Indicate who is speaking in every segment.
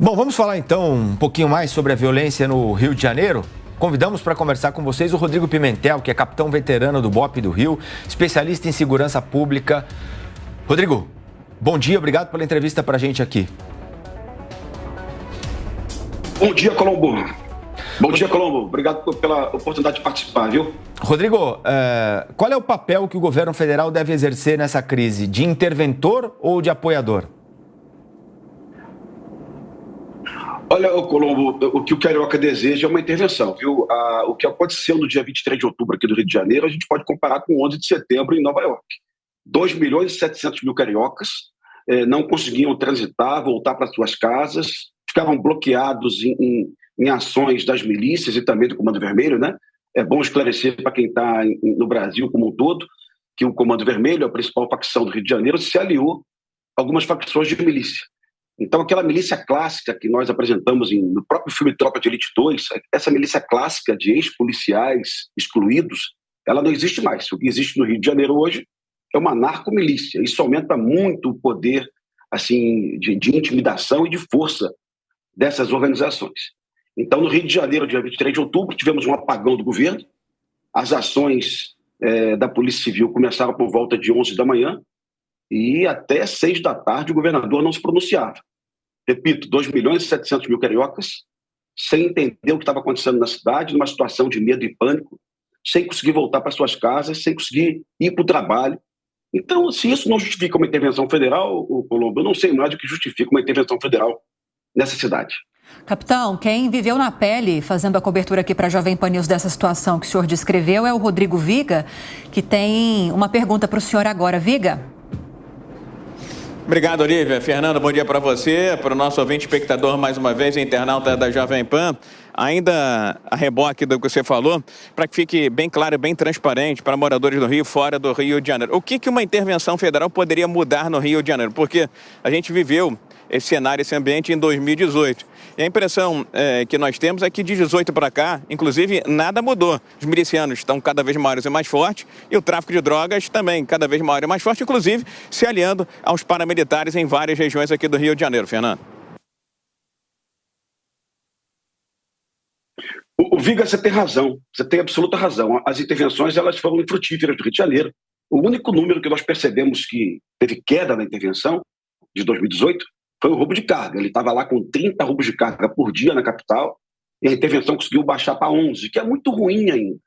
Speaker 1: Bom, vamos falar então um pouquinho mais sobre a violência no Rio de Janeiro. Convidamos para conversar com vocês o Rodrigo Pimentel, que é capitão veterano do BOPE do Rio, especialista em segurança pública. Rodrigo, bom dia, obrigado pela entrevista para a gente aqui.
Speaker 2: Bom dia, Colombo. Bom dia, Colombo. Obrigado pela oportunidade de participar, viu?
Speaker 1: Rodrigo, qual é o papel que o governo federal deve exercer nessa crise? De interventor ou de apoiador?
Speaker 2: Olha, Colombo, o que o Carioca deseja é uma intervenção, viu? O que aconteceu no dia 23 de outubro aqui do Rio de Janeiro, a gente pode comparar com 11 de setembro em Nova York. 2.700.000 cariocas não conseguiam transitar, voltar para suas casas, ficavam bloqueados em ações das milícias e também do Comando Vermelho, né? É bom esclarecer para quem está no Brasil como um todo que o Comando Vermelho, a principal facção do Rio de Janeiro, se aliou a algumas facções de milícia. Então, aquela milícia clássica que nós apresentamos no próprio filme Tropa de Elite 2, essa milícia clássica de ex-policiais excluídos, ela não existe mais. O que existe no Rio de Janeiro hoje é uma narcomilícia. Isso aumenta muito o poder assim, de intimidação e de força dessas organizações. Então, no Rio de Janeiro, dia 23 de outubro, tivemos um apagão do governo. As ações da Polícia Civil começaram por volta de 11 da manhã e até 6 da tarde o governador não se pronunciava. Repito, 2.700.000 cariocas, sem entender o que estava acontecendo na cidade, numa situação de medo e pânico, sem conseguir voltar para suas casas, sem conseguir ir para o trabalho. Então, se isso não justifica uma intervenção federal, Colombo, eu não sei mais o que justifica uma intervenção federal nessa cidade.
Speaker 3: Capitão, quem viveu na pele, fazendo a cobertura aqui para a Jovem Pan News dessa situação que o senhor descreveu, é o Rodrigo Viga, que tem uma pergunta para o senhor agora. Viga?
Speaker 4: Obrigado, Olívia. Fernando, bom dia para você, para o nosso ouvinte espectador, mais uma vez, internauta da Jovem Pan. Ainda a reboque do que você falou, para que fique bem claro e bem transparente para moradores do Rio, fora do Rio de Janeiro. O que uma intervenção federal poderia mudar no Rio de Janeiro? Porque a gente viveu esse cenário, esse ambiente em 2018. E a impressão que nós temos é que de 18 para cá, inclusive, nada mudou. Os milicianos estão cada vez maiores e mais fortes e o tráfico de drogas também cada vez maior e mais forte, inclusive se aliando aos paramilitares em várias regiões aqui do Rio de Janeiro. Fernando.
Speaker 2: O Viga, você tem razão, você tem absoluta razão. As intervenções elas foram infrutíferas do Rio de Janeiro. O único número que nós percebemos que teve queda na intervenção de 2018 foi o roubo de carga. Ele estava lá com 30 roubos de carga por dia na capital e a intervenção conseguiu baixar para 11, que é muito ruim ainda.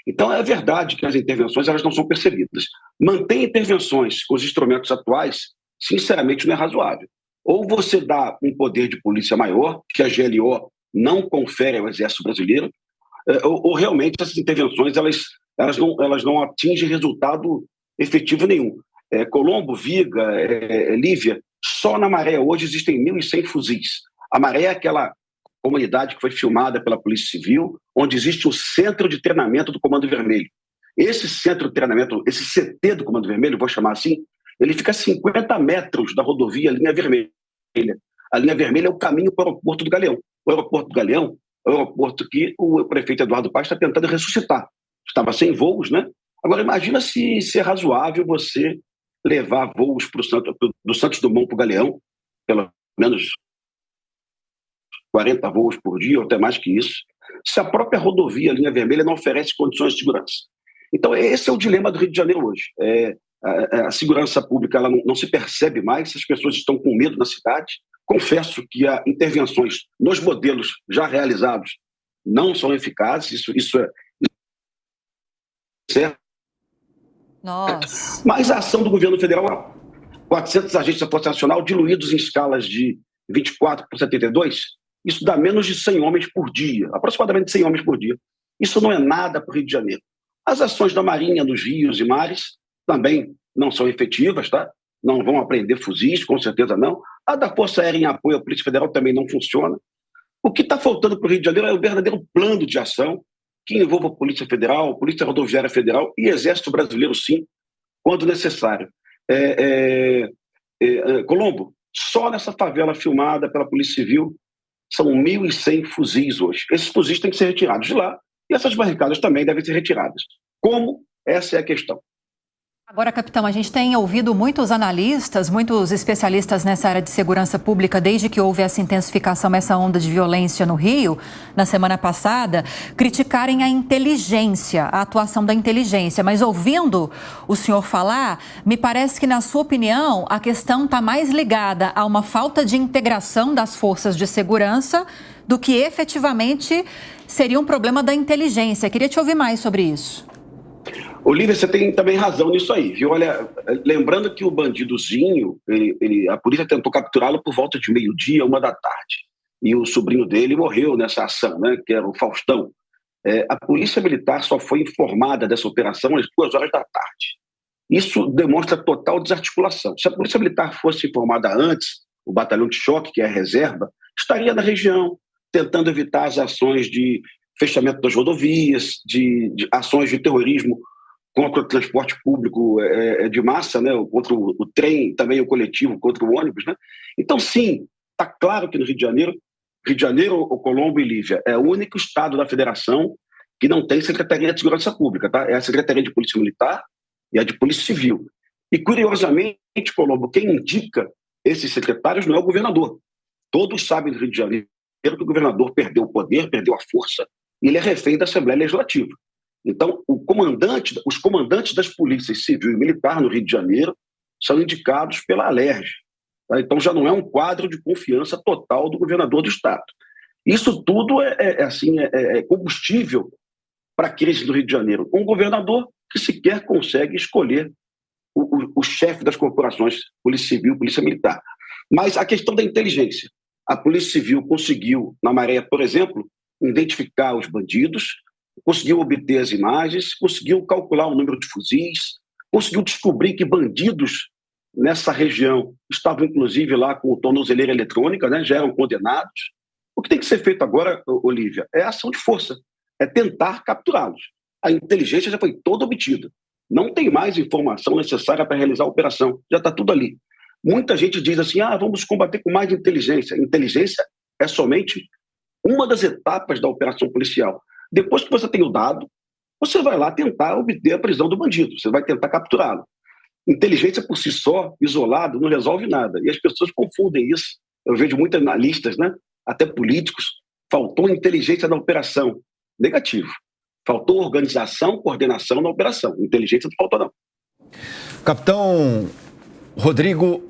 Speaker 2: Então, é verdade que as intervenções elas não são percebidas. Manter intervenções com os instrumentos atuais, sinceramente, não é razoável. Ou você dá um poder de polícia maior, que a GLO não confere ao Exército Brasileiro, ou realmente essas intervenções elas não atingem resultado efetivo nenhum. Colombo, Viga, Lívia, só na Maré hoje existem 1.100 fuzis. A Maré é aquela comunidade que foi filmada pela Polícia Civil, onde existe o centro de treinamento do Comando Vermelho. Esse centro de treinamento, esse CT do Comando Vermelho, vou chamar assim, ele fica a 50 metros da rodovia Linha Vermelha. A Linha Vermelha é o caminho para o aeroporto do Galeão. O aeroporto do Galeão é o aeroporto que o prefeito Eduardo Paes está tentando ressuscitar. Estava sem voos, né? Agora, imagina se é razoável você levar voos do Santos Dumont para o Galeão, pelo menos 40 voos por dia, ou até mais que isso, se a própria rodovia Linha Vermelha não oferece condições de segurança. Então, esse é o dilema do Rio de Janeiro hoje. A segurança pública ela não se percebe mais, as pessoas estão com medo na cidade. Confesso que as intervenções nos modelos já realizados não são eficazes, isso é certo.
Speaker 3: Nossa.
Speaker 2: Mas a ação do governo federal, 400 agentes da Força Nacional diluídos em escalas de 24 por 72, isso dá menos de 100 homens por dia, aproximadamente 100 homens por dia. Isso não é nada para o Rio de Janeiro. As ações da Marinha nos rios e mares também não são efetivas, tá? Não vão apreender fuzis, com certeza não. A da Força Aérea em apoio à Polícia Federal também não funciona. O que está faltando para o Rio de Janeiro é um verdadeiro plano de ação que envolva a Polícia Federal, Polícia Rodoviária Federal e Exército Brasileiro, sim, quando necessário. Colombo, só nessa favela filmada pela Polícia Civil são 1.100 fuzis hoje. Esses fuzis têm que ser retirados de lá e essas barricadas também devem ser retiradas. Como? Essa é a questão.
Speaker 3: Agora, capitão, a gente tem ouvido muitos analistas, muitos especialistas nessa área de segurança pública, desde que houve essa intensificação, essa onda de violência no Rio, na semana passada, criticarem a inteligência, a atuação da inteligência. Mas ouvindo o senhor falar, me parece que, na sua opinião, a questão está mais ligada a uma falta de integração das forças de segurança do que efetivamente seria um problema da inteligência. Queria te ouvir mais sobre isso.
Speaker 2: Olívia, você tem também razão nisso aí, viu? Olha, lembrando que o bandidozinho, a polícia tentou capturá-lo por volta de 12h, 1h, e o sobrinho dele morreu nessa ação, né? Que era o Faustão. A polícia militar só foi informada dessa operação às 2h. Isso demonstra total desarticulação. Se a polícia militar fosse informada antes, o batalhão de choque, que é a reserva, estaria na região, tentando evitar as ações de fechamento das rodovias, de ações de terrorismo contra o transporte público de massa, né? Contra o trem, também o coletivo, contra o ônibus, né? Então, sim, está claro que no Rio de Janeiro, o Colombo e Lívia, é o único estado da federação que não tem Secretaria de Segurança Pública, tá? É a Secretaria de Polícia Militar e a de Polícia Civil. E, curiosamente, Colombo, quem indica esses secretários não é o governador. Todos sabem no Rio de Janeiro que o governador perdeu o poder, perdeu a força, e ele é refém da Assembleia Legislativa. Então, os comandantes das polícias civil e militar no Rio de Janeiro são indicados pela Alerj. Tá? Então, já não é um quadro de confiança total do governador do Estado. Isso tudo é combustível para a crise do Rio de Janeiro. Um governador que sequer consegue escolher o chefe das corporações, Polícia Civil, Polícia Militar. Mas a questão da inteligência. A Polícia Civil conseguiu, na Maré, por exemplo, identificar os bandidos, conseguiu obter as imagens, conseguiu calcular o número de fuzis, conseguiu descobrir que bandidos nessa região estavam, inclusive, lá com tornozeleira eletrônica, né, já eram condenados. O que tem que ser feito agora, Olívia, é ação de força, é tentar capturá-los. A inteligência já foi toda obtida. Não tem mais informação necessária para realizar a operação, já está tudo ali. Muita gente diz assim, vamos combater com mais inteligência. Inteligência é somente uma das etapas da operação policial. Depois que você tem o dado, você vai lá tentar obter a prisão do bandido, você vai tentar capturá-lo. Inteligência por si só, isolado, não resolve nada. E as pessoas confundem isso. Eu vejo muitos analistas, né, até políticos, faltou inteligência na operação. Negativo. Faltou organização, coordenação na operação. Inteligência não faltou, não.
Speaker 1: Capitão Rodrigo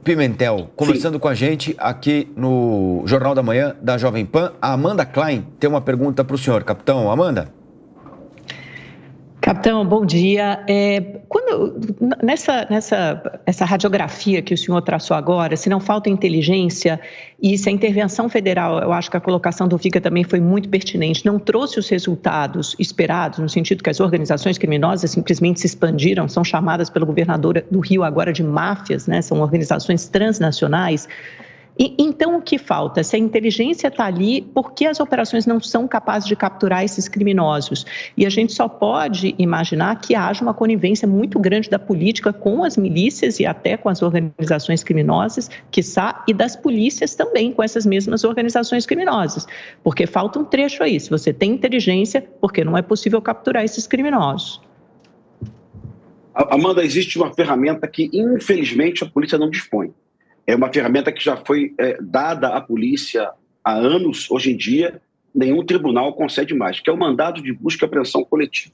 Speaker 1: Pimentel, conversando com a gente aqui no Jornal da Manhã da Jovem Pan. A Amanda Klein tem uma pergunta para o senhor. Capitão, Amanda?
Speaker 5: Capitão, bom dia. Nessa radiografia que o senhor traçou agora, se não falta inteligência e se a intervenção federal, eu acho que a colocação do Viga também foi muito pertinente, não trouxe os resultados esperados, no sentido que as organizações criminosas simplesmente se expandiram, são chamadas pelo governador do Rio agora de máfias, né? São organizações transnacionais. Então, o que falta? Se a inteligência está ali, por que as operações não são capazes de capturar esses criminosos? E a gente só pode imaginar que haja uma conivência muito grande da política com as milícias e até com as organizações criminosas, quiçá, e das polícias também com essas mesmas organizações criminosas. Porque falta um trecho aí. Se você tem inteligência, porque não é possível capturar esses criminosos?
Speaker 2: Amanda, existe uma ferramenta que, infelizmente, a polícia não dispõe. É uma ferramenta que já foi dada à polícia há anos. Hoje em dia, nenhum tribunal concede mais, que é o mandado de busca e apreensão coletivo.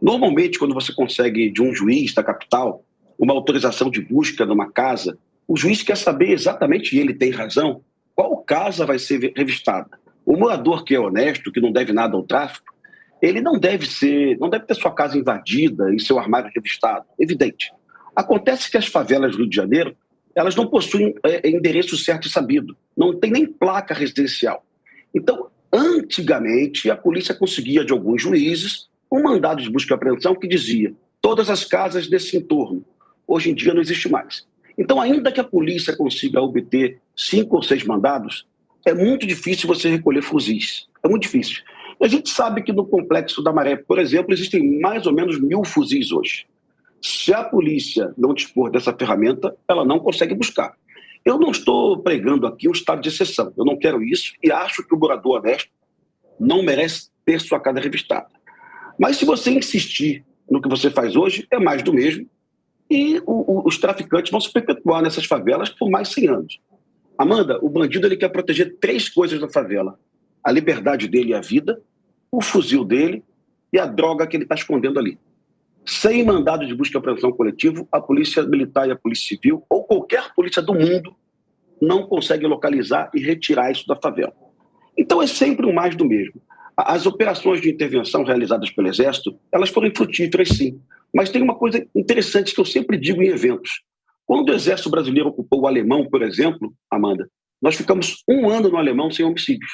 Speaker 2: Normalmente, quando você consegue de um juiz da capital uma autorização de busca numa casa, o juiz quer saber exatamente, e ele tem razão, qual casa vai ser revistada. O morador que é honesto, que não deve nada ao tráfico, ele não deve ter sua casa invadida e seu armário revistado. Evidente. Acontece que as favelas do Rio de Janeiro, elas não possuem endereço certo e sabido. Não tem nem placa residencial. Então, antigamente, a polícia conseguia, de alguns juízes, um mandado de busca e apreensão que dizia todas as casas desse entorno. Hoje em dia não existe mais. Então, ainda que a polícia consiga obter 5 ou 6 mandados, é muito difícil você recolher fuzis. É muito difícil. E a gente sabe que no Complexo da Maré, por exemplo, existem mais ou menos 1000 fuzis hoje. Se a polícia não dispor dessa ferramenta, ela não consegue buscar. Eu não estou pregando aqui um estado de exceção. Eu não quero isso e acho que o morador honesto não merece ter sua casa revistada. Mas se você insistir no que você faz hoje, é mais do mesmo e os traficantes vão se perpetuar nessas favelas por mais 100 anos. Amanda, o bandido ele quer proteger 3 coisas da favela: a liberdade dele e a vida, o fuzil dele e a droga que ele está escondendo ali. Sem mandado de busca e apreensão coletivo, a polícia militar e a polícia civil, ou qualquer polícia do mundo, não consegue localizar e retirar isso da favela. Então é sempre um mais do mesmo. As operações de intervenção realizadas pelo Exército, elas foram frutíferas sim, mas tem uma coisa interessante que eu sempre digo em eventos. Quando o Exército Brasileiro ocupou o Alemão, por exemplo, Amanda, nós ficamos 1 ano no Alemão sem homicídios.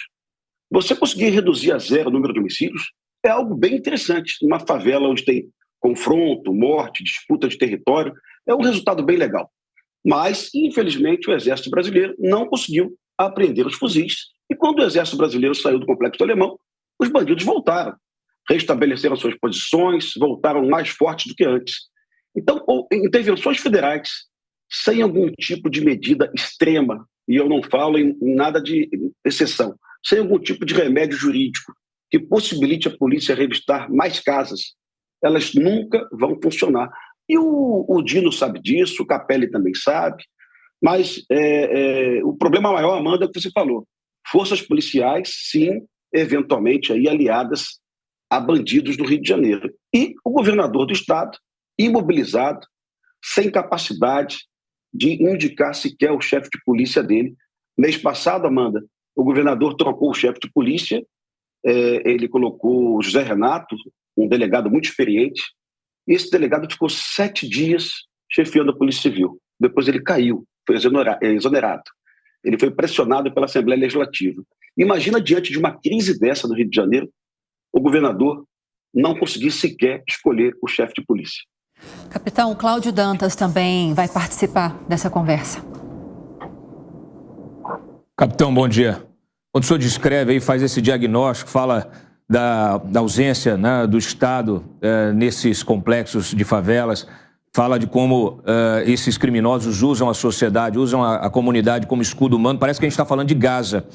Speaker 2: Você conseguir reduzir a 0 o número de homicídios é algo bem interessante. Numa favela onde tem confronto, morte, disputa de território, é um resultado bem legal. Mas, infelizmente, o Exército Brasileiro não conseguiu apreender os fuzis. E quando o Exército Brasileiro saiu do complexo alemão, os bandidos voltaram, restabeleceram suas posições, voltaram mais fortes do que antes. Então, intervenções federais, sem algum tipo de medida extrema, e eu não falo em nada de exceção, sem algum tipo de remédio jurídico que possibilite a polícia revistar mais casas, elas nunca vão funcionar. E o Dino sabe disso, o Capelli também sabe, mas o problema maior, Amanda, é o que você falou. Forças policiais, sim, eventualmente aí aliadas a bandidos do Rio de Janeiro. E o governador do estado, imobilizado, sem capacidade de indicar sequer o chefe de polícia dele. Mês passado, Amanda, o governador trocou o chefe de polícia, ele colocou o José Renato, um delegado muito experiente, e esse delegado ficou 7 dias chefiando a Polícia Civil. Depois ele caiu, foi exonerado. Ele foi pressionado pela Assembleia Legislativa. Imagina, diante de uma crise dessa no Rio de Janeiro, o governador não conseguir sequer escolher o chefe de polícia.
Speaker 3: Capitão, Cláudio Dantas também vai participar dessa conversa.
Speaker 6: Capitão, bom dia. Quando o senhor descreve aí, faz esse diagnóstico, fala da ausência, né, do Estado nesses complexos de favelas, fala de como esses criminosos usam a sociedade, usam a comunidade como escudo humano. Parece que a gente está falando de Gaza.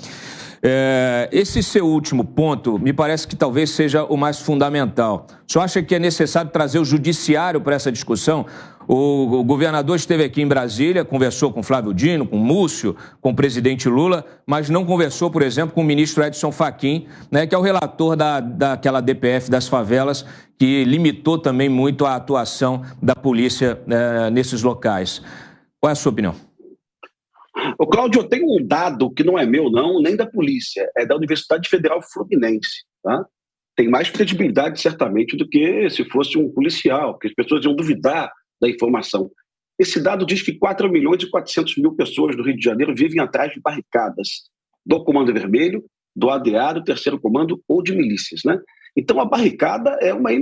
Speaker 6: Esse seu último ponto me parece que talvez seja o mais fundamental. O senhor acha que é necessário trazer o judiciário para essa discussão? O governador esteve aqui em Brasília, conversou com Flávio Dino, com Múcio, com o presidente Lula, mas não conversou, por exemplo, com o ministro Edson Fachin, né, que é o relator daquela DPF das favelas, que limitou também muito a atuação da polícia nesses locais. Qual é a sua opinião?
Speaker 2: Ô, Cláudio, eu tenho um dado que não é meu, não, nem da polícia, é da Universidade Federal Fluminense, tá? Tem mais credibilidade, certamente, do que se fosse um policial, porque as pessoas iam duvidar da informação. Esse dado diz que 4.400.000 pessoas do Rio de Janeiro vivem atrás de barricadas do Comando Vermelho, do ADA, do Terceiro Comando ou de milícias, né? Então, a barricada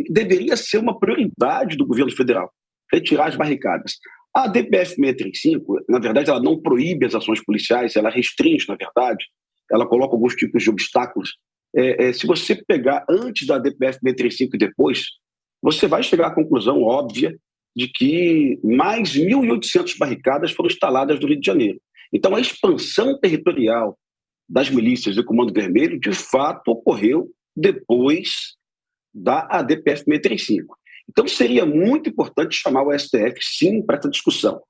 Speaker 2: deveria ser uma prioridade do governo federal, retirar as barricadas. A DPF 635, na verdade, ela não proíbe as ações policiais, ela restringe, na verdade, ela coloca alguns tipos de obstáculos. Se você pegar antes da DPF 635 e depois, você vai chegar à conclusão óbvia de que mais 1.800 barricadas foram instaladas no Rio de Janeiro. Então, a expansão territorial das milícias do Comando Vermelho, de fato, ocorreu depois da DPF 635. Então, seria muito importante chamar o STF, sim, para essa discussão.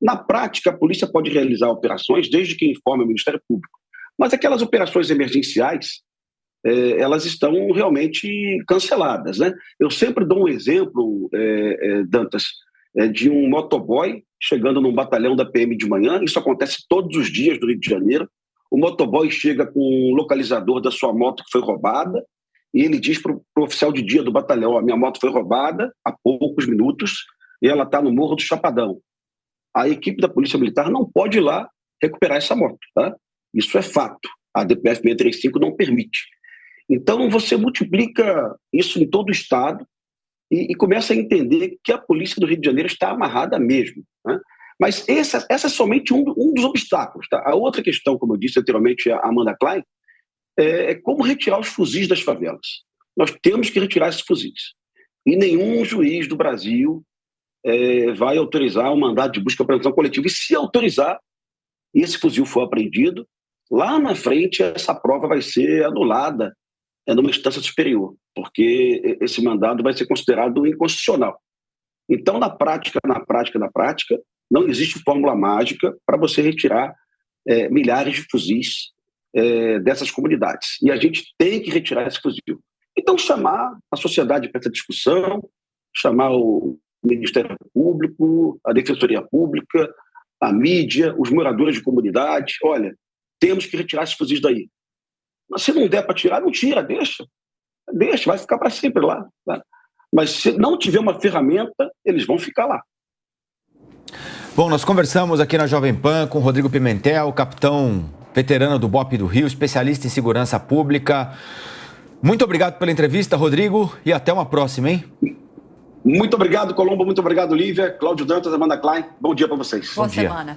Speaker 2: Na prática, a polícia pode realizar operações desde que informe o Ministério Público. Mas aquelas operações emergenciais, elas estão realmente canceladas, né? Eu sempre dou um exemplo, Dantas, de um motoboy chegando num batalhão da PM de manhã. Isso acontece todos os dias no Rio de Janeiro. O motoboy chega com um localizador da sua moto que foi roubada, e ele diz para o oficial de dia do batalhão: a minha moto foi roubada há poucos minutos e ela está no Morro do Chapadão. A equipe da Polícia Militar não pode ir lá recuperar essa moto, tá? Isso é fato. A DPF 635 não permite. Então, você multiplica isso em todo o Estado e começa a entender que a Polícia do Rio de Janeiro está amarrada mesmo, né? Mas essa é somente um dos obstáculos, tá? A outra questão, como eu disse anteriormente, a Amanda Klein, é como retirar os fuzis das favelas. Nós temos que retirar esses fuzis. E nenhum juiz do Brasil vai autorizar um mandado de busca e apreensão coletiva. E se autorizar, e esse fuzil for apreendido, lá na frente essa prova vai ser anulada numa instância superior, porque esse mandado vai ser considerado inconstitucional. Então, na prática, não existe fórmula mágica para você retirar milhares de fuzis dessas comunidades. E a gente tem que retirar esse fuzil. Então, chamar a sociedade para essa discussão, chamar o Ministério Público, a Defensoria Pública, a mídia, os moradores de comunidade. Olha, temos que retirar esses fuzis daí. Mas se não der para tirar, não tira, deixa, vai ficar para sempre lá. Tá? Mas se não tiver uma ferramenta, eles vão ficar lá.
Speaker 1: Bom, nós conversamos aqui na Jovem Pan com o Rodrigo Pimentel, capitão veterano do BOP do Rio, especialista em segurança pública. Muito obrigado pela entrevista, Rodrigo, e até uma próxima, hein?
Speaker 2: Muito obrigado, Colombo. Muito obrigado, Lívia, Cláudio Dantas, Amanda Klein. Bom dia para vocês.
Speaker 3: Boa semana.